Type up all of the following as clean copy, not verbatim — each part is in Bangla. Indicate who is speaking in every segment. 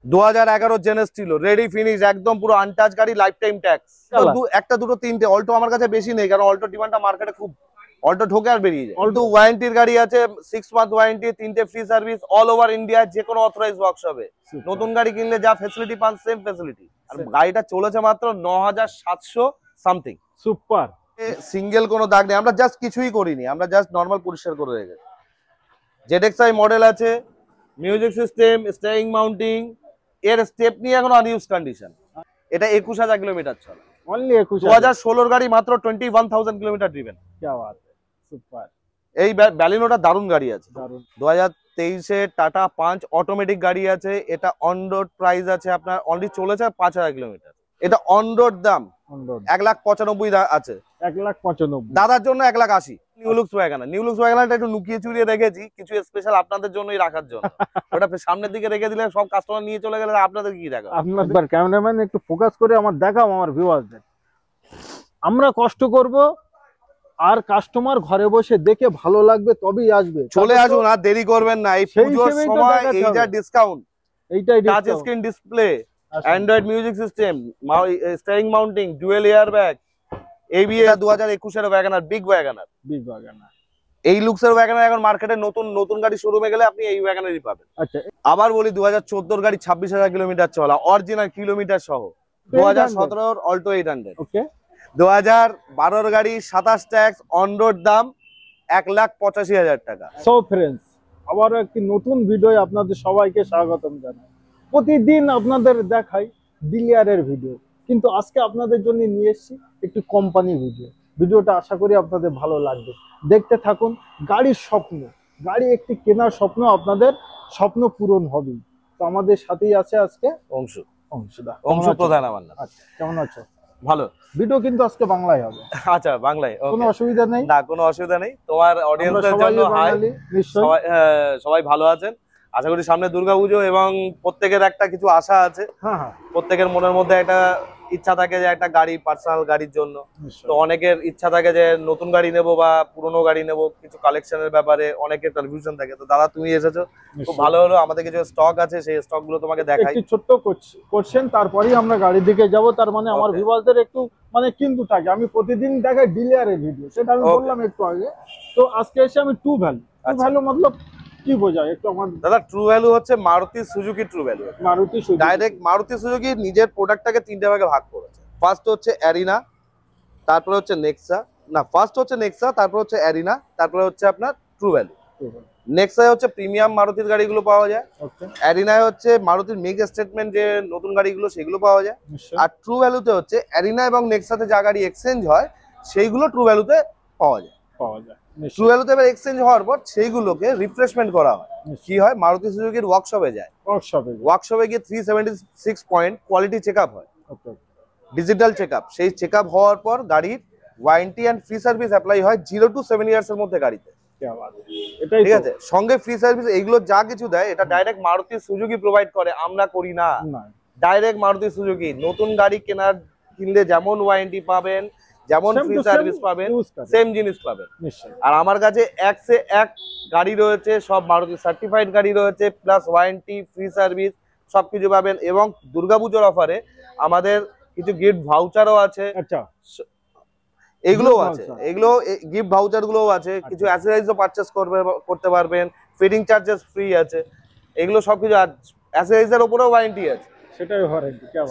Speaker 1: 2011 জেনেস ছিল, রেডি ফিনিশ, একদম পুরো আনটাচ গাড়ি, লাইফ টাইম ট্যাক্স। একটা দুটো তিনটে, অল্টো আমার কাছে বেশি নেই, কারণ অল্টো ডিমান্ডটা মার্কেটে খুব, অল্টো ঢোকে আর বেরিয়ে যায়। অল্টো ওয়ারেন্টির গাড়ি আছে, 6 মান্থ ওয়ারেন্টি, 3টে free service, all over India, যে কোনো অথরাইজ ওয়ার্কশপে। নতুন গাড়ি কিনলে যা ফ্যাসিলিটি পান, সেম ফ্যাসিলিটি। আর গাড়িটা চলেছে মাত্র 9700 সামথিং।
Speaker 2: সুপার।
Speaker 1: সিঙ্গেল কোনো দাগ নেই, আমরা জাস্ট কিছুই করিনি, আমরা জাস্ট নরমাল পরিষ্কার করে রেখেছি। ZXi মডেল আছে, মিউজিক সিস্টেম, স্টিয়ারিং মাউন্টিং, এর স্টেপ নিয়ে এখন আনইউজ কন্ডিশন। এটা 21000 কিলোমিটার চলে,
Speaker 2: অনলি 21000।
Speaker 1: 2016 গাড়ি, মাত্র 21000 কিলোমিটার ড্রিভেন।
Speaker 2: কি বাত, সুপার।
Speaker 1: এই ব্যালিনোটা দারুণ গাড়ি আছে,
Speaker 2: দারুণ।
Speaker 1: 2023 এর টাটা পাঞ্চ অটোমেটিক গাড়ি আছে। এটা অন রোড প্রাইস আছে আপনার, অনলি চলেছে 5000 কিলোমিটার। এটা অন রোড দাম 1,95,000 আছে।
Speaker 2: 1,95,000
Speaker 1: দাদার জন্য 1,80,000। New looks WagonR, new looks ওয়াগনারটা একটু লুকিয়ে চুরিয়ে রেখেছি, কিছু স্পেশাল আপনাদের জন্যই রাখার জন্য। ওটা সামনের দিকে রেখে দিলে সব কাস্টমার নিয়ে চলে গেলে আপনাদের কি দেখা।
Speaker 2: আপনার ক্যামেরাম্যান একটু ফোকাস করে আমার দেখাও আমার ভিউয়ারদের। আমরা কষ্ট করব, আর কাস্টমার ঘরে বসে দেখে ভালো লাগবে তবেই আসবে।
Speaker 1: চলে আসুন, আর দেরি করবেন না। এই পুজোর সময় এই যা ডিসকাউন্ট,
Speaker 2: এইটাই
Speaker 1: touch screen display, Android music system, steering mounting, dual airbag, ABS 2021 এর ওয়াগনার, বিগ ওয়াগনার। এই লুকসের ওয়াগনার এখন মার্কেটে নতুন গাড়ি শোরুমে গেলে আপনি এই ওয়াগনারই পাবেন।
Speaker 2: আচ্ছা,
Speaker 1: আবার বলি 2014 গাড়ি, 26,000 কিলোমিটার চলা, অরিজিনাল কিলোমিটার সহ। 2017 অল্টো 800।
Speaker 2: ওকে।
Speaker 1: 2012 গাড়ি, 27 ট্যাক্স, অন রোড দাম 1,85,000 টাকা।
Speaker 2: সো ফ্রেন্ডস, আবার একটি নতুন ভিডিও আপনাদের সবাইকে স্বাগতম জানাই। প্রতিদিন আপনাদের দেখাই ডিলারের ভিডিও, কিন্তু আজকে আপনাদের জন্য নিয়ে এসেছি একটি কোম্পানি ভিডিও। ভিডিওটা আশা করি আপনাদের ভালো লাগবে, দেখতে থাকুন। গাড়ির স্বপ্ন, গাড়ি একটি কেনার স্বপ্ন, আপনাদের স্বপ্ন পূরণ হবে। তো আমাদের সাথেই আছে আজকে অংশু প্রধান আমার নাম। আচ্ছা, কেমন আছো?
Speaker 1: ভালো।
Speaker 2: ভিডিও কিন্তু আজকে বাংলায় হবে।
Speaker 1: আচ্ছা, বাংলায়,
Speaker 2: কোনো অসুবিধা নেই?
Speaker 1: না, কোনো অসুবিধা নেই। তোমার অডিয়েন্সের জন্য হাই, সবাই ভালো আছেন আশা করি। সামনে দুর্গাপুজো এবং প্রত্যেকের একটা কিছু আশা আছে। প্রত্যেকের মনের মধ্যে একটা ইচ্ছা থাকে যে একটা গাড়ি, পার্সোনাল গাড়ির জন্য। তো অনেকের ইচ্ছা থাকে যে নতুন গাড়ি নেবো বা পুরনো গাড়ি নেবো, কিছু কালেকশনের ব্যাপারে অনেকের কনফিউশন থাকে। তো দাদা তুমি এসেছো, খুব ভালো হলো। আমাদের কিছু স্টক আছে, সেই স্টক গুলো তোমাকে দেখাই।
Speaker 2: একটু ছোট্ট কোশ্চেন, তারপরেই আমরা গাড়ির দিকে যাব। তার মানে আমার ভিউয়ারদের একটু কিন্তু থাকে, আমি প্রতিদিন দেখাই ডিলারের ভিডিও, সেটা আমি বললাম একটু আগে। তো আজকে এসে আমি ট্রু ভ্যালু মতলব কি বোঝায় একটু আমার।
Speaker 1: দাদা, ট্রু ভ্যালু হচ্ছে Maruti Suzuki true value. Direct Maruti Suzuki নিজের প্রোডাক্টটাকে 3টে ভাগে ভাগ করেছে। ফার্স্ট হচ্ছে অ্যারিনা, তারপরে হচ্ছে নেক্সা। না, ফার্স্ট হচ্ছে নেক্সা, তারপরে হচ্ছে অ্যারিনা, তারপরে হচ্ছে আপনার ট্রু ভ্যালু। নেক্সায় হচ্ছে প্রিমিয়াম মারুতির গাড়িগুলো পাওয়া যায়। অ্যারিনায় হচ্ছে মারুতির মেক স্টেটমেন্ট যে নতুন গাড়িগুলো সেগুলো পাওয়া যায়। আর ট্রু ভ্যালুতে হচ্ছে অ্যারিনা এবং নেক্সাতে যা গাড়ি এক্সচেঞ্জ হয় সেইগুলো ট্রু ভ্যালুতে পাওয়া যায়। ট্রু ভ্যালুতে এবার এক্সচেঞ্জ হওয়ার পর সেইগুলোকে রিফ্রেশমেন্ট করা হয়। কি হয়, মারুতি সুজুকির ওয়ার্কশপে যায়, ওয়ার্কশপে গিয়ে 376 পয়েন্ট কোয়ালিটি চেক আপ হয়, ডিজিটাল চেক আপ। সেই চেক আপ হওয়ার পর গাড়ির warranty and free service apply হয় 0 to 7 ইয়ার্স এর মধ্যে গাড়িতে। ঠিক আছে, সঙ্গে ফ্রি সার্ভিস এইগুলো যা কিছু দেয় এটা ডাইরেক্ট মারুতি সুজুকি প্রোভাইড করে, আমরা করি না। Direct Maruti Suzuki. নতুন গাড়ি কিনলে যেমন ওয়ারেন্টি পাবেন, যেমন ফ্রি সার্ভিস পাবেন, সেম জিনিস পাবেন। আর আমার কাছে 1 से 1 গাড়ি রয়েছে, সব মারুতি সার্টিফাইড গাড়ি রয়েছে, প্লাস ওয়ারেন্টি, ফ্রি সার্ভিস সবকিছু পাবেন। এবং দুর্গাপূজার অফারে আমাদের কিছু গিফট ভাউচারও আছে।
Speaker 2: আচ্ছা,
Speaker 1: এগুলোও আছে, এগুলো গিফট ভাউচার গুলোও আছে। কিছু অ্যাসেসরিজও পারচেজ করতে পারবেন, ফিটিং চার্জেস ফ্রি আছে, এগুলো সবকিছু। আর অ্যাসেসরিজের উপরেও ওয়ারেন্টি আছে,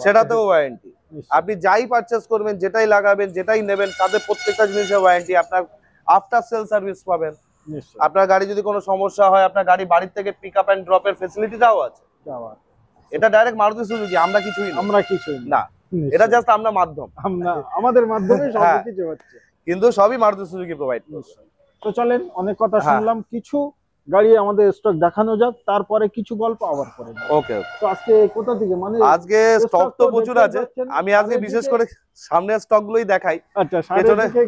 Speaker 1: সেটাতেও ওয়ারেন্টি। আপনি যাই পারচেজ করবেন, যেটাই লাগাবেন, যেটাই নেবেন, তাদের প্রত্যেকটা জিনিসের ওয়ারেন্টি। আপনার আফটার সেল সার্ভিস পাবেন। আপনার গাড়ি যদি কোনো সমস্যা হয়, আপনার গাড়ি বাড়ির থেকে পিক আপ এন্ড ড্রপের ফ্যাসিলিটিটাও আছে। এটা ডাইরেক্ট মারুতি সুজুকি, আমরা কিছুই না, এটা জাস্ট আমরা মাধ্যম,
Speaker 2: আমাদের মাধ্যমে সবকিছু হচ্ছে,
Speaker 1: কিন্তু সবই মারুতি সুজুকি প্রোভাইড করছে।
Speaker 2: তো চলেন, অনেক কথা শুনলাম, কিছু গাড়ি আমাদের স্টক দেখানো যাক, তারপরে কিছু গল্প আবার করে।
Speaker 1: ওকে।
Speaker 2: তো আজকে কোথা থেকে,
Speaker 1: আজকে স্টক তো প্রচুর আছে, আমি আজকে বিশেষ করে সামনের স্টক গুলোই দেখাই।
Speaker 2: আচ্ছা,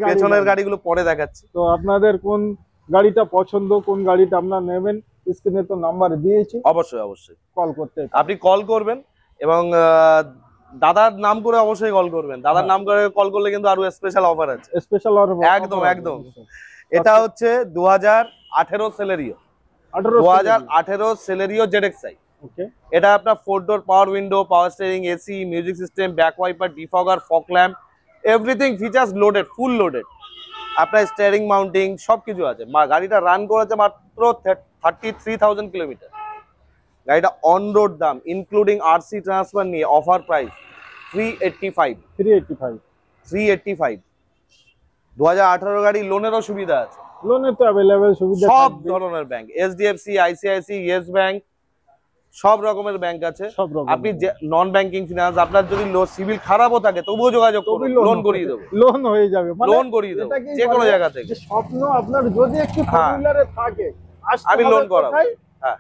Speaker 1: পেছনের গাড়িগুলো পরে দেখাচ্ছি।
Speaker 2: তো আপনাদের কোন গাড়িটা পছন্দ, কোন গাড়িটা আপনারা নেবেন, স্ক্রিনে তো নাম্বার দিয়েছি,
Speaker 1: অবশ্যই
Speaker 2: কল করতে।
Speaker 1: আপনি কল করবেন এবং দাদার নাম করে অবশ্যই কল করবেন। দাদার নাম করে কল করলে কিন্তু আরো স্পেশাল অফার আছে। একদম। এটা হচ্ছে 2018 সেলেরিও, 2018 সেলেরিও ZXi।
Speaker 2: ওকে,
Speaker 1: এটা আপনার 4 door power window, power steering, AC, music system, back wiper, defogger, fog lamp, everything features loaded, full loaded. আপনার স্টিয়ারিং মাউন্টিং সবকিছু আছে। গাড়িটা রান করেছে মাত্র 33,000 কিলোমিটার। গাড়িটা অন রোড দাম ইনক্লুডিং আরসি ট্রান্সফার নিয়ে অফার প্রাইস 385। 2018 গাড়ি, লোনেরও সুবিধা আছে।
Speaker 2: লোনের তো अवेलेबल সুবিধা
Speaker 1: সব ধরনের bank, HDFC, ICICI, yes bank, সব রকমের ব্যাংক আছে। আপনি নন ব্যাংকিং ফিনান্স, আপনার যদি সিভিল খারাপও থাকে তবুও যোগাযোগ করুন, লোন করিয়ে দেবো।
Speaker 2: লোন হয়ে যাবে,
Speaker 1: লোন করিয়ে দেবো যে কোনো জায়গা থেকে।
Speaker 2: স্বপ্ন আপনার যদি একটু ফোর হুইলারে থাকে,
Speaker 1: আমি লোন করাবো। হ্যাঁ,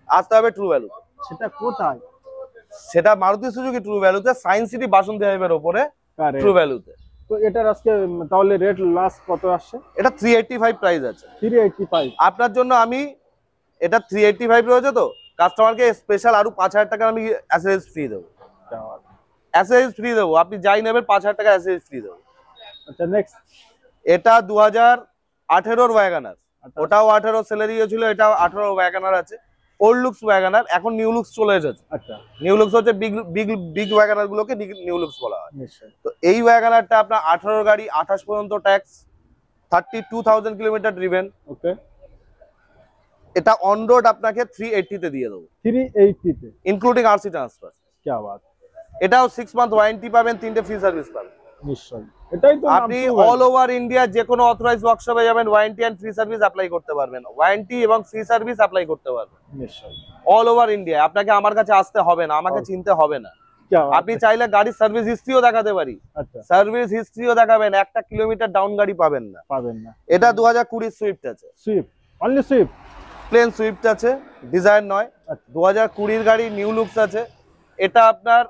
Speaker 1: আসতে হবে ট্রু ভ্যালু।
Speaker 2: সেটা কোথায়?
Speaker 1: সেটা মারুতি সুজুকি ট্রু ভ্যালুতে, সায়েন্স সিটি বাসন্তী হাইওয়ের উপরে ট্রু ভ্যালুতে।
Speaker 2: তো এটার আজকে তাহলে রেট লাস্ট কত আসছে?
Speaker 1: এটা 385 প্রাইস আছে।
Speaker 2: 385
Speaker 1: আপনার জন্য আমি, এটা 385 রয়েছে তো, কাস্টমারকে স্পেশাল আরো 5,000 টাকা আমি অ্যাসেসরিজ ফ্রি দেবো। অ্যাসেসরিজ ফ্রি দেবো, আপনি যাই নেবেন 5,000 টাকা অ্যাসেসরিজ ফ্রি দেবো।
Speaker 2: আচ্ছা, নেক্সট
Speaker 1: এটা 2018 ওয়াগনার, ওটাও 18 স্যালারি ছিল, এটাও 18 ওয়াগনার আছে। ওল্ড লুকস ওয়াগনার, এখন নিউ লুকস চলে এসেছে।
Speaker 2: আচ্ছা,
Speaker 1: নিউ লুকস হচ্ছে বিগ ওয়াগনার গুলোকে নিউ লুকস বলা হয়।
Speaker 2: নিশ্চয়ই।
Speaker 1: তো এই ওয়াগনারটা আপনার 18 গাড়ি, 28 পর্যন্ত ট্যাক্স, 32,000 কিলোমিটার ড্রিভেন।
Speaker 2: ওকে,
Speaker 1: এটা অন রোড আপনাকে 380 তে দিয়ে দেবো,
Speaker 2: 380 তে
Speaker 1: ইনক্লুডিং আরসি ট্রান্সফার।
Speaker 2: কি বাত!
Speaker 1: এটাও 6 মান্থ ওয়ারেন্টি পাবেন, 3টে ফ্রি সার্ভিস পাবেন।
Speaker 2: নিশ্চয়ই, এটাই তো
Speaker 1: আপনি অল ওভার ইন্ডিয়া যে কোনো অথরাইজড ওয়ার্কশপে যাবেন, warranty and free service apply করতে পারবেন, ওয়ারেন্টি এবং ফ্রি সার্ভিস অ্যাপ্লাই করতে পারবেন।
Speaker 2: নিশ্চয়ই,
Speaker 1: অল ওভার ইন্ডিয়া। আপনাকে আমার কাছে আসতে হবে না, আমাকে চিনতে হবে না। আপনি চাইলে গাড়ির সার্ভিস হিস্ট্রিও দেখাতে পারি।
Speaker 2: আচ্ছা,
Speaker 1: সার্ভিস হিস্ট্রিও দেখাবেন, 1 কিলোমিটার ডাউন গাড়ি পাবেন না। এটা 2020 সুইফট আছে।
Speaker 2: Swift, only Swift,
Speaker 1: plain Swift আছে, ডিজায়ার নয়। 2020 গাড়ি, নিউ লুকস আছে। এটা আপনার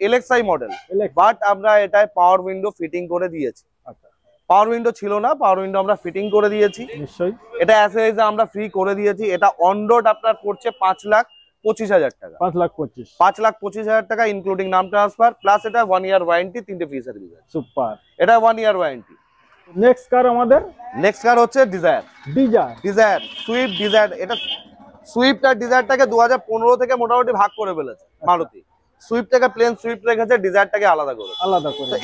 Speaker 1: এলএক্সআই মডেল, বাট আমরা এটায় পাওয়ার উইন্ডো ফিটিং করে দিয়েছি।
Speaker 2: আচ্ছা,
Speaker 1: পাওয়ার উইন্ডো ছিল না, পাওয়ার উইন্ডো আমরা ফিটিং করে দিয়েছি।
Speaker 2: নিশ্চয়ই,
Speaker 1: এটা অ্যাসেসরিজ আমরা ফ্রি করে দিয়েছি। এটা অন রোড আপনার পড়ছে 5,25,000 টাকা।
Speaker 2: 5,25,000,
Speaker 1: 5,25,000 টাকা ইনক্লুডিং নাম ট্রান্সফার, প্লাস এটা 1 ইয়ার ওয়ারেন্টি, 3টে ফ্রি সার্ভিস আছে।
Speaker 2: সুপার,
Speaker 1: এটা 1 ইয়ার ওয়ারেন্টি।
Speaker 2: নেক্সট কার আমাদের,
Speaker 1: নেক্সট কার হচ্ছে ডিজায়ার। Desire Swift Dzire. এটা সুইফট আর ডিজায়ারটাকে 2015 থেকে মোটামুটি ভাগ করে ফেলেছে মারুতি। সুইফটটাকে প্লেন সুইফট রেখেছে, ডিজায়ারটাকে আলাদা করে।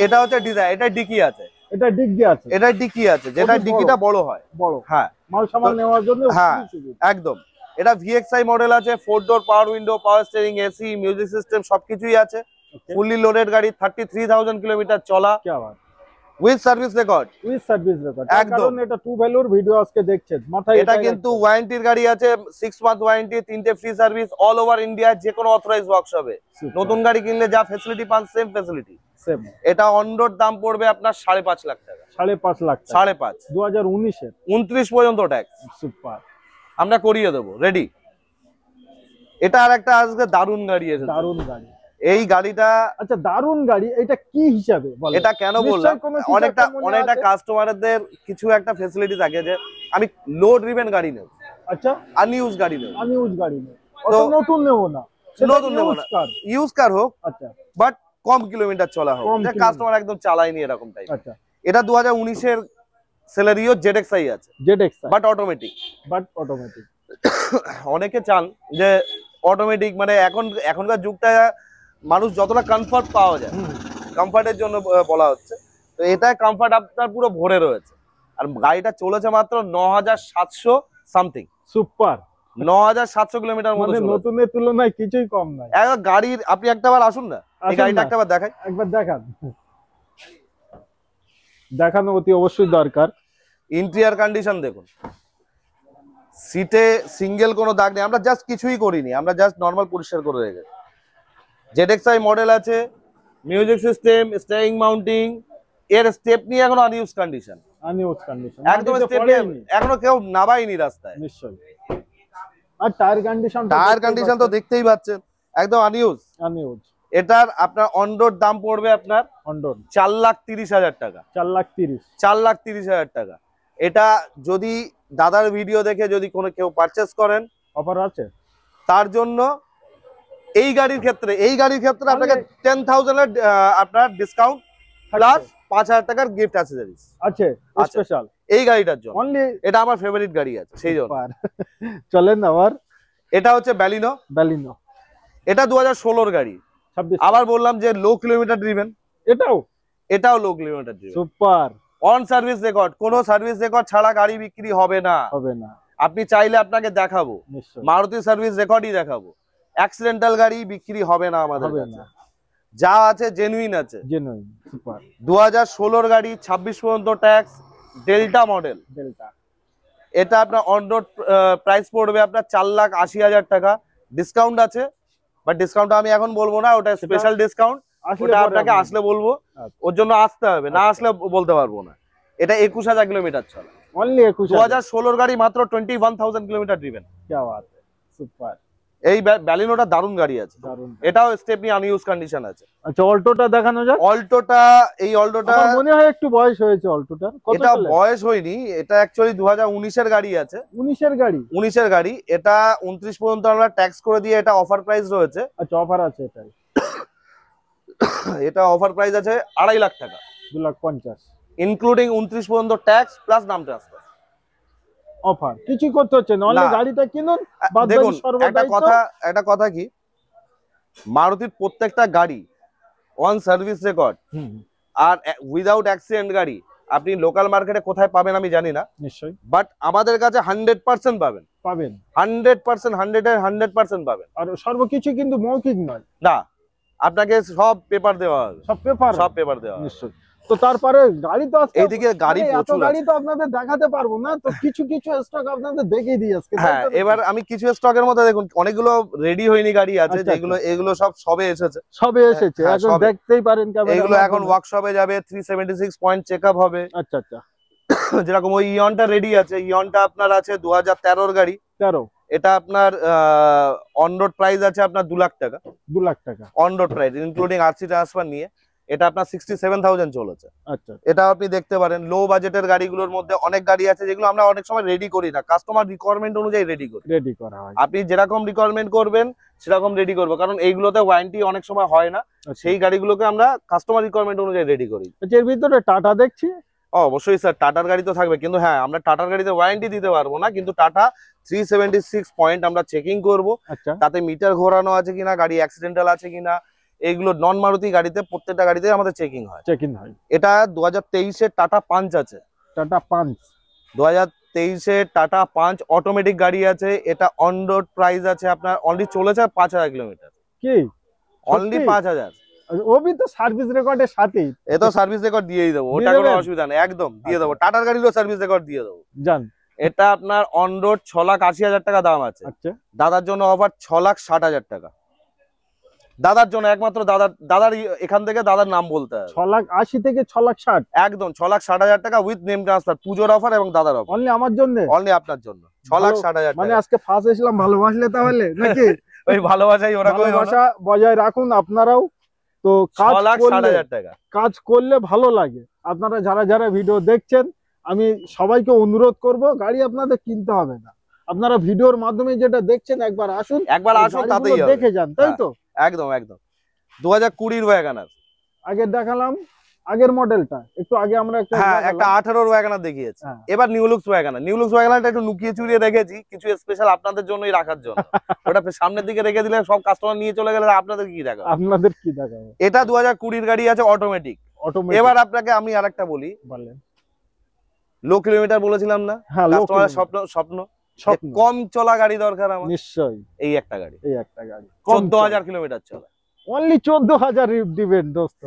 Speaker 1: এটা হচ্ছে ডিজায়ার। এটা ডিকি আছে,
Speaker 2: এটা ডিকি আছে,
Speaker 1: এটা ডিকি আছে, যেটা ডিকিটা বড় হয়।
Speaker 2: বড়,
Speaker 1: হ্যাঁ,
Speaker 2: মাল সামান নেওয়ার জন্য।
Speaker 1: হ্যাঁ, একদম। এটা ভিএক্সআই মডেল আছে, 4 door power window, power steering, AC, music system সবকিছুই আছে। ফুললি লোডেড গাড়ি, 33,000 কিলোমিটার চলা।
Speaker 2: কি বাত!
Speaker 1: উইথ সার্ভিস রেকর্ড,
Speaker 2: একদম। এটা টু ভ্যালুর ভিডিও আজকে দেখছেন, মাথায়
Speaker 1: এটা কিন্তু ওয়ারেন্টির গাড়ি আছে, 6 মান্থ ওয়ারেন্টি, 3টে free service, all over India যে কোনো অথরাইজড ওয়ার্কশপে। নতুন গাড়ি কিনলে যা ফ্যাসিলিটি পান, সেম ফ্যাসিলিটি। এটা অন রোড দাম পড়বে আপনার 5.5 লাখ টাকা।
Speaker 2: 5.5 লাখ,
Speaker 1: 5.5,
Speaker 2: 2019 এর
Speaker 1: 29 পর্যন্ত ট্যাক্স।
Speaker 2: সুপার,
Speaker 1: আমরা করিয়ে দেবো, রেডি। এটা আর একটা আজকে দারুন গাড়ি এসেছে,
Speaker 2: দারুন গাড়ি।
Speaker 1: এই গাড়িটা,
Speaker 2: আচ্ছা, দারুন গাড়ি। এটা কি হিসাবে বলেন?
Speaker 1: এটা কেন বললাম, অনেকটা কাস্টমারদের কিছু একটা ফ্যাসিলিটি থাকে যে আমি লো ড্রিভেন গাড়ি নেব।
Speaker 2: আচ্ছা,
Speaker 1: আনইউজ গাড়ি নেব,
Speaker 2: তো নতুন নেব না,
Speaker 1: নতুন নেব না, ইউজ কার হোক।
Speaker 2: আচ্ছা,
Speaker 1: বাট কম কিলোমিটার চলা হোক, যে কাস্টমার একদম চালায়নি এরকম টাইপ।
Speaker 2: আচ্ছা,
Speaker 1: এটা 2019 এর সেলারিও জেডএক্সআই আছে, বাট অটোমেটিক। অনেকে চান যে অটোমেটিক, মানে এখনকার যুগটা মানুষ যতটা কমফর্ট পাওয়া যায়, কমফর্টের জন্য বলা হচ্ছে। তো এটা কমফর্ট আপনার পুরো ভরে রয়েছে। আর গাড়িটা চলেছে মাত্র 9,700 সামথিং।
Speaker 2: সুপার,
Speaker 1: 9,700 কিলোমিটার মতো,
Speaker 2: নতুনের তুলনায় কিছুই কম নাই।
Speaker 1: গাড়ির আপনি একটাবার আসুন না, এই গাড়িটা একটাবার দেখাই।
Speaker 2: একবার দেখানো অতি অবশ্যই দরকার।
Speaker 1: ইন্টেরিয়র কন্ডিশন দেখুন, সিটে সিঙ্গেল কোনো দাগ নেই, আমরা জাস্ট কিছুই করিনি, আমরা জাস্ট নরমাল পরিষ্কার করে রেখেছি। জেডএক্সআই মডেল আছে, মিউজিক সিস্টেম, স্টিয়ারিং মাউন্টিং, এর স্টেপ নিয়ে এখনো আনইউজ কন্ডিশন, একদম স্টেপ নিয়ে এখনো কেউ নামায়নি রাস্তায়।
Speaker 2: নিশ্চয়ই। আর টায়ার কন্ডিশন
Speaker 1: তো দেখতেই পাচ্ছেন, একদম আনইউজ। এটার আপনার অন রোড দাম পড়বে আপনার 4,30,000 টাকা। 4,30,000 টাকা। এটা যদি দাদার ভিডিও দেখে যদি কেউ পারচেস করেন,
Speaker 2: অফার আছে
Speaker 1: তার জন্য। এই গাড়ির ক্ষেত্রে আপনাকে 10,000 এর আপনার ডিসকাউন্ট প্লাস 5,000 টাকার গিফট অ্যাক্সেসরিজ
Speaker 2: আছে স্পেশাল
Speaker 1: এই গাড়িটার জন্য। এটা আমার ফেভারিট গাড়ি আছে সেই জন্য।
Speaker 2: চলেন আবার।
Speaker 1: এটা হচ্ছে ব্যালিনো। এটা 2016 গাড়ি।
Speaker 2: 26
Speaker 1: আবার বললাম যে লো কিলোমিটার ড্রিভেন,
Speaker 2: এটাও
Speaker 1: low kilometre driven.
Speaker 2: Super.
Speaker 1: On service record, কোনো সার্ভিস রেকর্ড ছাড়া গাড়ি বিক্রি হবে না। আপনি চাইলে আপনাকে দেখাবো, মারুতি সার্ভিস রেকর্ডই দেখাবো। অ্যাক্সিডেন্টাল গাড়ি বিক্রি হবে না আমাদের কাছে, যা আছে জেনুইন আছে। 2016 গাড়ি, 26 পর্যন্ত ট্যাক্স, ডেল্টা মডেল। এটা আপনার অন রোড প্রাইস পড়বে আপনার 4,80,000 টাকা। ডিসকাউন্ট আছে, বাট ডিসকাউন্ট আমি এখন বলবো না, ওটা স্পেশাল ডিসকাউন্ট, ওটা আপনাকে আসলে বলবো। ওর জন্য আসতে হবে, না আসলে বলতে পারবো না। এটা 21,000 কিলোমিটার চলা, 2016 গাড়ি, মাত্র 21,000 কিলোমিটার ড্রিভেন। এই ব্যালিনোটা দারুণ গাড়ি আছে, এটাও স্টেপনি আনইউজ কন্ডিশন আছে।
Speaker 2: আচ্ছা, অল্টোটা দেখানো যাক।
Speaker 1: অল্টোটা, এই অল্টোটা
Speaker 2: মনে হয় একটু বয়স হয়েছে অল্টোটার।
Speaker 1: এটা বয়স হয়নি, এটা অ্যাকচুয়ালি 2019 এর গাড়ি আছে। 19 এর গাড়ি। এটা 29 পর্যন্ত আমরা ট্যাক্স করে দিয়ে এটা অফার প্রাইস রয়েছে।
Speaker 2: আচ্ছা, অফার আছে এটাই।
Speaker 1: এটা অফার প্রাইস আছে 2.5 লাখ টাকা,
Speaker 2: 2,50,000
Speaker 1: ইনক্লুডিং 29 পর্যন্ত ট্যাক্স প্লাস নাম ট্রান্সফার।
Speaker 2: অফার কিছু করতে হচ্ছে না, অনলি গাড়িটা কিনুন।
Speaker 1: দেখুন, একটা কথা কি, মারুতির প্রত্যেকটা গাড়ি অন সার্ভিস রেকর্ড আর উইদাউট অ্যাক্সিডেন্ট গাড়ি আপনি লোকাল মার্কেটে কোথায় পাবেন আমি জানি না,
Speaker 2: নিশ্চয়ই,
Speaker 1: বাট আমাদের কাছে 100% পাবেন। 100%, 100% পাবেন।
Speaker 2: আর সর্বকিছু কিন্তু মৌখিক নয়,
Speaker 1: না, আপনাকে সব পেপার দেওয়া হবে, সব পেপার দেওয়া হবে।
Speaker 2: নিশ্চয়ই। তো তারপরে গাড়ি তো আজকে
Speaker 1: এইদিকে গাড়ি প্রচুর আছে,
Speaker 2: গাড়ি তো আপনাদের দেখাতে পারবো না, তো কিছু স্টক আপনাদের দেখিয়ে দিই আজকে।
Speaker 1: হ্যাঁ, এবার আমি কিছু স্টকের মধ্যে দেখুন অনেকগুলো রেডি হয়নি গাড়ি আছে, যেগুলো এগুলো সবে এসেছে,
Speaker 2: এখন দেখতেই পারেন।
Speaker 1: এগুলো এখন ওয়ার্কশপে যাবে, 376 পয়েন্ট চেকআপ হবে।
Speaker 2: আচ্ছা,
Speaker 1: যেরকম ওই ইয়নটা রেডি আছে, ইয়নটা আপনার আছে 2013 এর গাড়ি। এটা আপনার অন রোড প্রাইস আছে আপনার 2 লাখ টাকা।
Speaker 2: 2 লাখ টাকা
Speaker 1: on road price including RC transfer নিয়ে। এটা আপনার 67,000 চলেছে।
Speaker 2: আচ্ছা,
Speaker 1: এটা আপনি দেখতে পারেন। লো বাজেটের গাড়িগুলোর মধ্যে অনেক গাড়ি আছে যেগুলো আমরা অনেক সময় রেডি করি না, কাস্টমার রিকোয়ারমেন্ট অনুযায়ী রেডি করা হয়। আপনি যেরকম রিকোয়ারমেন্ট করবেন সেরকম রেডি করবো, কারণ এইগুলোতে ওয়ারেন্টি অনেক সময় হয় না। সেই গাড়িগুলোকে আমরা কাস্টমার রিকোয়ারমেন্ট অনুযায়ী রেডি করি।
Speaker 2: এর ভিতরে টাটা দেখছি।
Speaker 1: অবশ্যই স্যার, টাটার গাড়ি তো থাকবে, কিন্তু হ্যাঁ, আমরা টাটার গাড়িতে ওয়ারেন্টি দিতে পারবো না, কিন্তু টাটা 376 পয়েন্ট আমরা চেকিং করবো। তাতে মিটার ঘোরানো আছে কিনা, গাড়ি অ্যাক্সিডেন্টাল আছে কিনা, এইগুলো নন মারুতি গাড়িতে প্রত্যেকটা গাড়িতে আমাদের চেকিং হয়। এটা 2023 এর টাটা পাঞ্চ আছে। 2023 এর টাটা পাঞ্চ অটোমেটিক গাড়ি আছে। এটা অন রোড প্রাইস আছে আপনার অনলি চলেছে 5,000 কিলোমিটার।
Speaker 2: কি
Speaker 1: অনলি 5,000?
Speaker 2: ওবি তো সার্ভিস রেকর্ডের সাথেই।
Speaker 1: এ তো সার্ভিস রেকর্ড দিয়েই দেবো, ওটা কোনো অসুবিধা নেই, একদম দিয়ে দেবো। টাটার গাড়িরও সার্ভিস রেকর্ড দিয়ে দেবো।
Speaker 2: জান,
Speaker 1: এটা আপনার অন রোড 6,80,000 টাকা দাম আছে।
Speaker 2: আচ্ছা,
Speaker 1: দাদার জন্য অফার 6,60,000 টাকা। দাদার জন্য, একমাত্র দাদার এখান থেকে দাদার নাম বলতে হবে।
Speaker 2: 6,80,000 থেকে 6,60,000,
Speaker 1: একদম 6,60,000 টাকা উইথ নেম ট্রান্সফার, পুজোর অফার এবং দাদার অফার।
Speaker 2: অনলি আমার জন্য,
Speaker 1: অনলি আপনার জন্য 6,60,000
Speaker 2: মানে আজকে ফার্স্ট এসলাম ভালোবাসলে তাহলে নাকি?
Speaker 1: ওই ভালোবাসাই ওরা
Speaker 2: ভালোবাসা বজায় রাখুন আপনারাও। তো
Speaker 1: 6,60,000 টাকা
Speaker 2: কাজ করলে ভালো লাগে। আপনারা যারা ভিডিও দেখছেন, আমি সবাইকে অনুরোধ করব, গাড়ি আপনাদের কিনতে হবে না, আপনারা ভিডিওর মাধ্যমে যেটা দেখছেন একবার আসুন তাতেই দেখে যান, তাই তো?
Speaker 1: একদম 2020 ওয়াগনার
Speaker 2: আগে দেখালাম, আগের মডেলটা একটু আগে আমরা একটা
Speaker 1: 18 ওয়াগনার দেখিয়েছি। এবার নিউলুক্স ওয়াগনারটা একটু লুকিয়ে চুরিয়ে দেখেছি কিছু স্পেশাল আপনাদের জন্যই রাখার জন্য। ওটা সামনের দিকে রেখে দিলে সব কাস্টমার নিয়ে চলে গেলে আপনাদের কি দেখাবো? এটা 2020 গাড়ি আছে অটোমেটিক। এবার আপনাকে আমি আরেকটা বলি, লো কিলোমিটার বলেছিলাম না, কাস্টমারের স্বপ্ন কম চলা গাড়ি দরকার আমার।
Speaker 2: নিশ্চয়ই
Speaker 1: এই একটা গাড়ি 14,000 কিলোমিটার চলা,
Speaker 2: অনলি 14,000 দিবেন দোস্ত।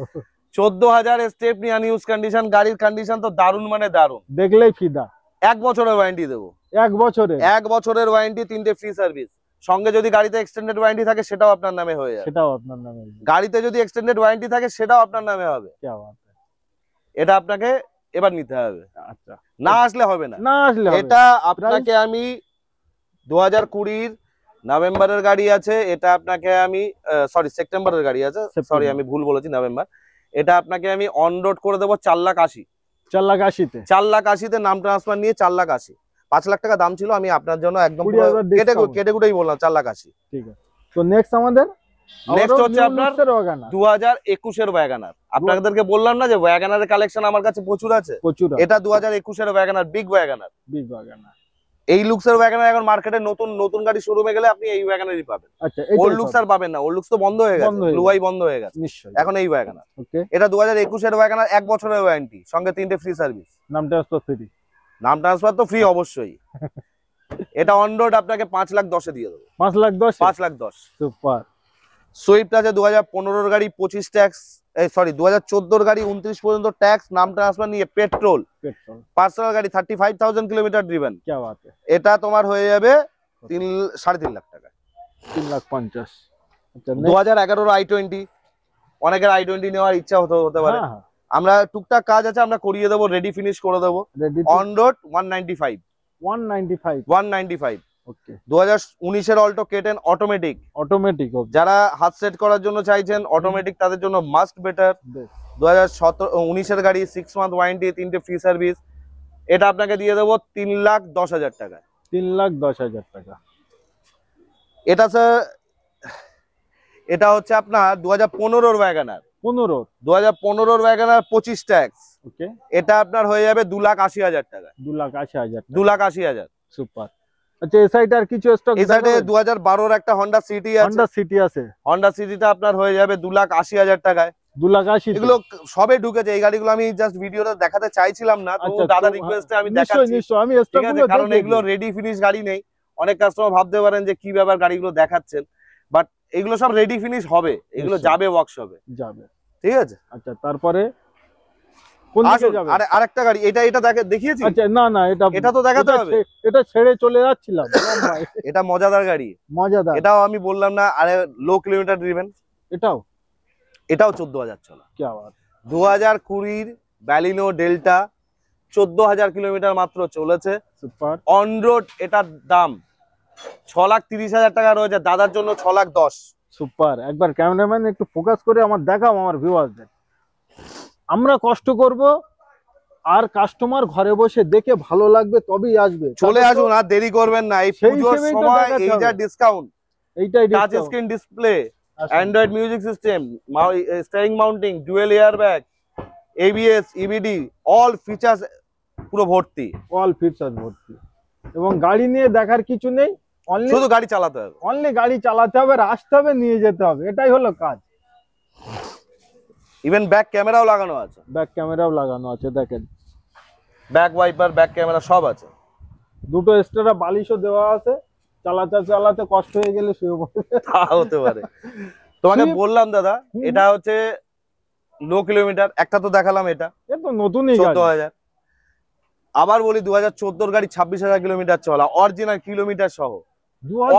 Speaker 1: 14,000 স্টেপনি আনইউজ কন্ডিশন, গাড়ির কন্ডিশন তো দারুণ, মানে দারুণ,
Speaker 2: দেখলেই ফিদা।
Speaker 1: 1 বছরের ওয়ারেন্টি দেবো।
Speaker 2: 1
Speaker 1: বছরের ওয়ারেন্টি, 3টে ফ্রি সার্ভিস, সঙ্গে যদি গাড়িতে এক্সটেন্ডেড ওয়ারেন্টি থাকে সেটাও আপনার নামে হয়ে যাবে। গাড়িতে যদি এক্সটেন্ডেড ওয়ারেন্টি থাকে সেটাও আপনার নামে হবে। এটা আপনাকে এবার নিতে হবে, না আসলে হবে না। এটা আপনাকে আমি 2020 নভেম্বরের গাড়ি আছে, এটা আপনাকে আমি সেপ্টেম্বরের গাড়ি আছে, সরি আমি ভুল বলেছি, নভেম্বর। এটা আপনাকে আমি অন রোড করে দেবো 4,80,000। 4,80,000 নাম ট্রান্সফার নিয়ে 4,80,000। 5 লাখ টাকা দাম ছিল, আমি আপনার জন্য একদম কেটে কুটেই বললাম 4,80,000।
Speaker 2: ঠিক আছে, তো নেক্সট
Speaker 1: হচ্ছে আপনার 2021 এর ওয়াগনার। আপনাদেরকে বললাম না যে ওয়াগনারের কালেকশন আমার কাছে প্রচুর আছে। এটা 2021 এর ওয়াগনার, বিগ ওয়াগনার। এই লুকসের ওয়াগনার এখন মার্কেটে নতুন নতুন গাড়ি শোরুমে গেলে আপনি এই ওয়াগনারই পাবেন।
Speaker 2: আচ্ছা,
Speaker 1: ওল্ড লুকস আর পাবেন না, ওল্ড লুকস তো বন্ধ হয়ে গেছে, ব্লু আই বন্ধ হয়ে গেছে,
Speaker 2: নিশ্চয়ই
Speaker 1: এখন এই ওয়াগনার।
Speaker 2: ওকে,
Speaker 1: এটা 2021 এর ওয়াগনার, 1 বছরের ওয়ারেন্টি, সঙ্গে 3টে ফ্রি সার্ভিস।
Speaker 2: নাম ট্রান্সফার ফ্রি?
Speaker 1: নাম ট্রান্সফার তো ফ্রি অবশ্যই। এটা অন রোড আপনাকে 5,10,000 দিয়ে দেবো।
Speaker 2: 5,10,000?
Speaker 1: 5,10,000।
Speaker 2: সুপার।
Speaker 1: সুইফট আছে 2015 গাড়ি 25 ট্যাক্স, সরি 2014 গাড়ি 29 পর্যন্ত ট্যাক্স, নাম ট্রান্সফার নিয়ে, পেট্রোল, পার্সোনাল গাড়ি, 35,000 কিলোমিটার ড্রিভেন।
Speaker 2: क्या बात है।
Speaker 1: এটা তোমার হয়ে যাবে 3.5 লাখ টাকা,
Speaker 2: 3,50,000। আচ্ছা,
Speaker 1: 2011 i20, অনেকের i20 নেওয়ার ইচ্ছা হতে পারে। আমরা টুকটাক কাজ আছে, আমরা করিয়ে দেবো, রেডি ফিনিশ করে দেবো। On road 195। 195।
Speaker 2: ওকে।
Speaker 1: 2019 এর অল্টো K10 অটোমেটিক। যারা হাত সেট করার জন্য চাইছেন অটোমেটিক, তাদের জন্য মাস্ট বেটার। 2019 এর গাড়ি, 6 মান্থ ওয়ারেন্টি, 3টে ফ্রি সার্ভিস। এটা আপনাকে দিয়ে দেবো 3,10,000 টাকা।
Speaker 2: 3,10,000 টাকা।
Speaker 1: এটা স্যার, এটা হচ্ছে আপনার 2015 ওয়াগনার। 2015 WagonR 25 tax.
Speaker 2: ওকে।
Speaker 1: এটা আপনার হয়ে যাবে 2,80,000 টাকা।
Speaker 2: 2,80,000।
Speaker 1: 2,80,000।
Speaker 2: সুপার। আচ্ছা, এই সাইডে আর কিছু স্টক?
Speaker 1: এই সাইডে 2012 এর একটা হন্ডা সিটি আছে। হন্ডা সিটিটা আপনার হয়ে যাবে 2,80,000 টাকায়।
Speaker 2: 2,80,000।
Speaker 1: এগুলো সবে ঢুকেছে, এই গাড়িগুলো আমি জাস্ট ভিডিওতে দেখাতে চাইছিলাম না, তো দাদা রিকোয়েস্টে আমি দেখাচ্ছি।
Speaker 2: আমি
Speaker 1: কারণ এগুলো রেডি ফিনিশ গাড়ি নেই। অনেক কাস্টমার ভাবতে পারেন যে কি ব্যাপার গাড়িগুলো দেখাচ্ছেন, বাট এগুলো সব রেডি ফিনিশ হবে, এগুলো যাবে ওয়ার্কশপে,
Speaker 2: যাবে।
Speaker 1: ঠিক আছে।
Speaker 2: আচ্ছা, তারপরে কোন দিকে যাবে?
Speaker 1: আরেকটা গাড়ি, এটা দেখিয়েছি।
Speaker 2: আচ্ছা, না, এটা
Speaker 1: তো দেখাতে হবে।
Speaker 2: এটা ছেড়ে চলে যাচ্ছিলাম।
Speaker 1: এটা মজাদার গাড়ি,
Speaker 2: মজাদার।
Speaker 1: এটাও আমি বললাম না, আরে লো কিলোমিটার ড্রিভেন।
Speaker 2: এটাও
Speaker 1: 14,000 চলা।
Speaker 2: কি আবার?
Speaker 1: 2020 ব্যালিনো ডেল্টা 14,000 কিলোমিটার মাত্র চলেছে।
Speaker 2: সুপার।
Speaker 1: অন রোড এটার দাম 6,30,000 টাকা রয়েছে, দাদার জন্য 6,10,000।
Speaker 2: সুপার। একবার ক্যামেরাম্যান একটু ফোকাস করে আমার দেখাও আমার ভিউয়ারদের। আমরা কষ্ট করব, আর কাস্টমার ঘরে বসে দেখে ভালো লাগবে তবেই আসবে।
Speaker 1: চলে আসুন, আর দেরি করবেন না। এই পুজোর সময় এই যা ডিসকাউন্ট,
Speaker 2: এইটাই
Speaker 1: touch screen display, Android music system, steering mounting, dual airbag, ABS, EBD, all features পুরো ভর্তি। এবং গাড়ি নিয়ে দেখার কিছু নেই, শুধু গাড়ি চালাতে হবে।
Speaker 2: গাড়ি চালাতে হবে, আসতে হবে, নিয়ে যেতে হবে, এটাই হলো কাজ।
Speaker 1: ইভেন ব্যাক ক্যামেরাও লাগানো আছে।
Speaker 2: দেখেন,
Speaker 1: ব্যাক ওয়াইপার, ব্যাক ক্যামেরা সব আছে।
Speaker 2: দুটো এক্সট্রা বালিশও দেওয়া আছে, চালাতে কষ্ট হয়ে গেলে শুয়ে পড়বে।
Speaker 1: তা হতে পারে। তোমাকে বললাম দাদা, এটা হচ্ছে লো কিলোমিটার। একটা তো দেখালাম, এটা
Speaker 2: তো নতুনই
Speaker 1: 14,000। আবার বলি 2014 গাড়ি 26,000 কিলোমিটার চলা, অরিজিনাল কিলোমিটার সহ,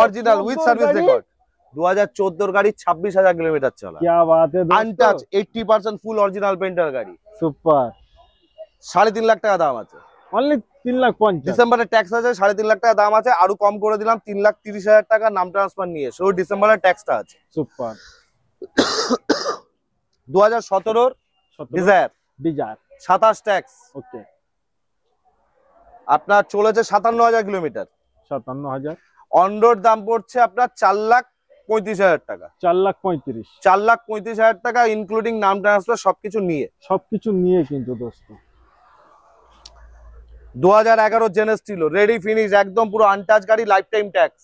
Speaker 1: অরিজিনাল উইথ সার্ভিস রেকর্ড। 2014 গাড়ি 26,000 কিলোমিটার চলা, আনটাচ, 80% ফুল অরিজিনাল পেন্টার গাড়ি।
Speaker 2: সুপার।
Speaker 1: 3.5 লাখ টাকা দাম আছে।
Speaker 2: অনলি 3,50,000।
Speaker 1: ডিসেম্বরে ট্যাক্স আছে, 3.5 লাখ টাকা দাম আছে, আরো কম করে দিলাম 3,30,000 টাকা নাম ট্রান্সফার নিয়ে, শুধু ডিসেম্বরের ট্যাক্সটা আছে।
Speaker 2: সুপার।
Speaker 1: 2017 Dzire 27 tax.
Speaker 2: ওকে।
Speaker 1: আপনার চলেছে 57,000 কিলোমিটার।
Speaker 2: 57,000।
Speaker 1: অন রোড দাম পড়ছে আপনার 4,35,000 টাকা।
Speaker 2: 4,35,000
Speaker 1: টাকা, ইনক্লুডিং নাম ট্রান্সফার সবকিছু নিয়ে
Speaker 2: কিন্তু দোস্ত।
Speaker 1: 2011 জেনেস ছিল, রেডি ফিনিশ, একদম পুরো আনটাচ গাড়ি, life time tax.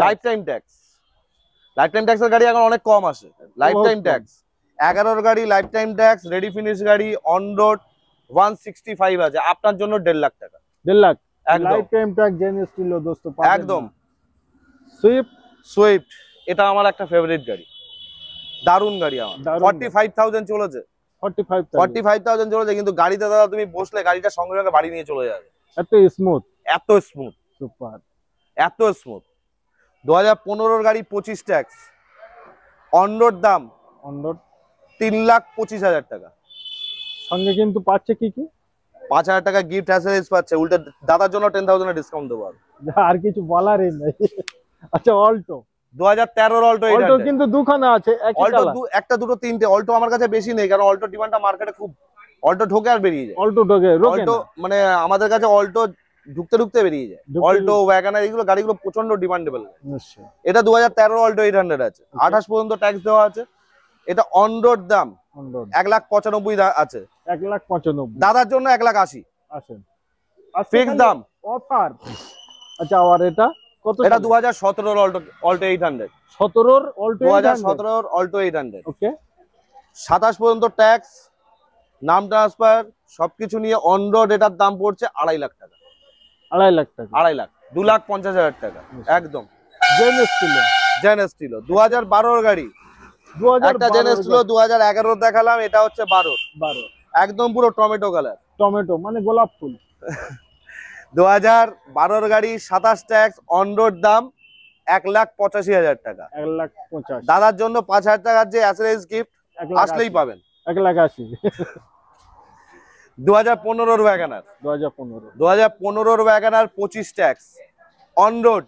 Speaker 1: Life time ট্যাক্সের গাড়ি এখন অনেক কম আসে। লাইফ টাইম ট্যাক্স 11 গাড়ি, life time tax, ready finish গাড়ি, অন রোড 165 আছে, আপনার জন্য 1.5 লাখ টাকা।
Speaker 2: 1.5 লাখ লাইফ টাইম ট্যাক্স জেনেস ছিল দোস্ত,
Speaker 1: একদম।
Speaker 2: সুইফট,
Speaker 1: এটা আমার একটা ফেভারিট গাড়ি, দারুন গাড়ি আমার। 45,000 চলেছে। 45,000 চলেছে, কিন্তু গাড়িতে দাদা তুমি বসলে গাড়িটা সঙ্গে সঙ্গে বাড়ি নিয়ে চলে যাবে, এত স্মুথ।
Speaker 2: সুপার।
Speaker 1: 2015 গাড়ি 25 ট্যাক্স, অন রোড দাম 3,25,000 টাকা।
Speaker 2: সঙ্গে কিন্তু পাচ্ছে কি
Speaker 1: 5,000 টাকা গিফট অ্যাসেসরিজ পাচ্ছে, উল্টে দাদার জন্য 10,000 এর ডিসকাউন্ট দেবো।
Speaker 2: আর কিছু বলারই নেই। আচ্ছা, অল্টো
Speaker 1: 2013 অল্টো
Speaker 2: কিন্তু দুখানা আছে,
Speaker 1: অল্টো একটা দুটো তিনটে। অল্টো আমার কাছে বেশি নেই, কারণ অল্টো ডিমান্ডটা মার্কেটে খুব, অল্টো ঢোকে আর বেরিয়ে যায়। অল্টো মানে আমাদের কাছে অল্টো ঢুকতে বেরিয়ে যায়। অল্টো, ওয়াগনার, এগুলো গাড়িগুলো প্রচন্ড ডিমান্ডেবল। এটা 2013 অল্টো 800 আছে, 28 পর্যন্ত ট্যাক্স দেওয়া আছে। এটা অন রোড দাম 1,95,000 আছে।
Speaker 2: 1,95,000
Speaker 1: দাদার জন্য 1,80,000
Speaker 2: আসেন।
Speaker 1: ফিক্স দাম।
Speaker 2: অফার। আচ্ছা, আর এটা কত?
Speaker 1: এটা 2017 অল্টো 800।
Speaker 2: 17 Alto
Speaker 1: 2017 Alto 800।
Speaker 2: ওকে।
Speaker 1: 27 পর্যন্ত ট্যাক্স, নাম ট্রান্সফার সবকিছু নিয়ে অন রোড এটার দাম পড়ছে 2.5 লাখ টাকা।
Speaker 2: 2.5 লাখ টাকা?
Speaker 1: 2.5 লাখ, 2,50,000 টাকা একদম।
Speaker 2: জেনেস ছিল,
Speaker 1: জেনেস ছিল 2012 গাড়ি। একটা জেনেস ছিল 2011 দেখালাম, এটা হচ্ছে 12 একদম পুরো টমেটো কালার।
Speaker 2: টমেটো মানে গোলাপ ফুল।
Speaker 1: 2012 গাড়ি, 27 ট্যাক্স, অন রোড দাম 1,85,000 টাকা।
Speaker 2: 1,85,000।
Speaker 1: দাদার জন্য 5,000 টাকার যে অ্যাসেসরিজ গিফট আসলেই পাবেন।
Speaker 2: 1,80,000।
Speaker 1: 2015 WagonR. 2015 WagonR 25 tax, on road,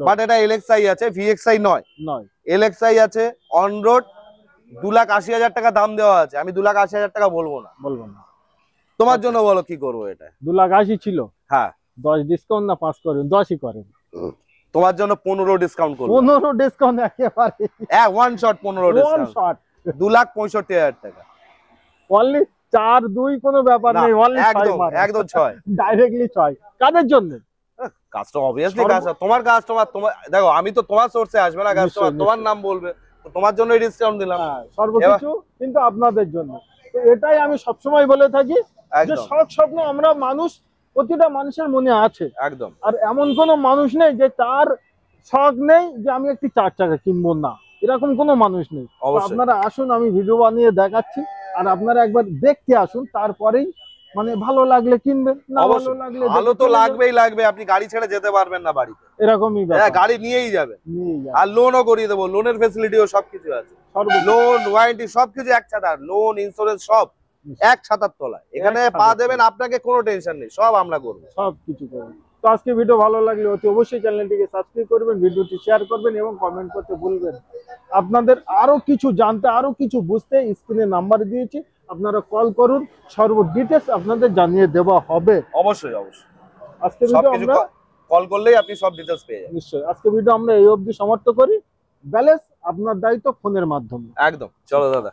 Speaker 1: but এটা এলএক্সআই আছে, ভিএক্সআই নয়। এলএক্সআই আছে, অন রোড, 2,80,000 টাকা দাম দেওয়া আছে। আমি 2,80,000 টাকা বলবো না। তোমার জন্য বলো কি করবো এটা?
Speaker 2: 2,80,000 ছিল।
Speaker 1: হ্যাঁ,
Speaker 2: 10 ডিসকাউন্ট না 5 করেন? 10ই করেন।
Speaker 1: তোমার জন্য 15 ডিসকাউন্ট করব।
Speaker 2: 15 ডিসকাউন্ট একেবারে
Speaker 1: ওয়ান শট 15 ডিসকাউন্ট। 2,65,000 টাকা।
Speaker 2: অনলি 4 2 কোনো ব্যাপার নেই, অনলি
Speaker 1: একদম 6
Speaker 2: ডাইরেক্টলি 6। কাদের জন্য?
Speaker 1: কাস্টমার অবভিয়াসলি কাস্টমার, তোমার কাস্টমার। তোমার দেখো, আমি তো তোমার সোর্সে আসবে না কাস্টমার, তোমার নাম বলবে, তো তোমার জন্যই ডিসকাউন্ট দিলাম।
Speaker 2: সর্বকিছু কিন্তু আপনাদের জন্য। তো এটাই আমি সবসময় বলে থাকি যে শখ স্বপ্ন আমরা মানুষ, প্রতিটা মানুষের মনে আছে
Speaker 1: একদম।
Speaker 2: আর এমন কোনো মানুষ নেই যে তার শখ নেই যে আমি একটি 4 চাকা কিনবো না, এরকম কোনো মানুষ নেই। আপনারা আসুন, আমি ভিডিও বানিয়ে দেখাচ্ছি, আর আপনারা একবার দেখতে আসুন, তারপরেই মানে ভালো লাগলে কিনবেন, না ভালো লাগলে
Speaker 1: ভালো তো লাগবে। আপনি গাড়ি ছেড়ে যেতে পারবেন না বাড়িতে,
Speaker 2: এরকমই
Speaker 1: গাড়ি নিয়েই যাবেন। আর লোনও করিয়ে দেবো, লোনের ফেসিলিটিও সবকিছু আছে। লোন, ওয়ারেন্টি সবকিছু এক ছাতার, লোন, ইন্স্যুরেন্স সব এক ছাতার তলায়। এখানে পা দেবেন, আপনাকে কোনো টেনশন নেই, সব আমরা করবো,
Speaker 2: সবকিছু করবো। তো আজকে ভিডিও ভালো লাগলে অতি অবশ্যই চ্যানেলটিকে সাবস্ক্রাইব করবেন, ভিডিওটি শেয়ার করবেন এবং কমেন্ট করতে ভুলবেন না। আপনাদের আরো কিছু জানতে, আরো কিছু বুঝতে স্ক্রিনে নাম্বার দিয়েছি, আপনারা কল করুন, সর্ব ডিটেইলস আপনাদের জানিয়ে দেওয়া হবে।
Speaker 1: অবশ্যই।
Speaker 2: আজকে ভিডিও আমরা
Speaker 1: কল করলেই আপনি সব ডিটেইলস পেয়ে যাবেন।
Speaker 2: নিশ্চয়ই। আজকে ভিডিও আমরা এই অবধি সমাপ্ত করি। ব্যালেন্স আপনার দায়িত্ব ফোনের মাধ্যমে।
Speaker 1: একদম। চলো দাদা।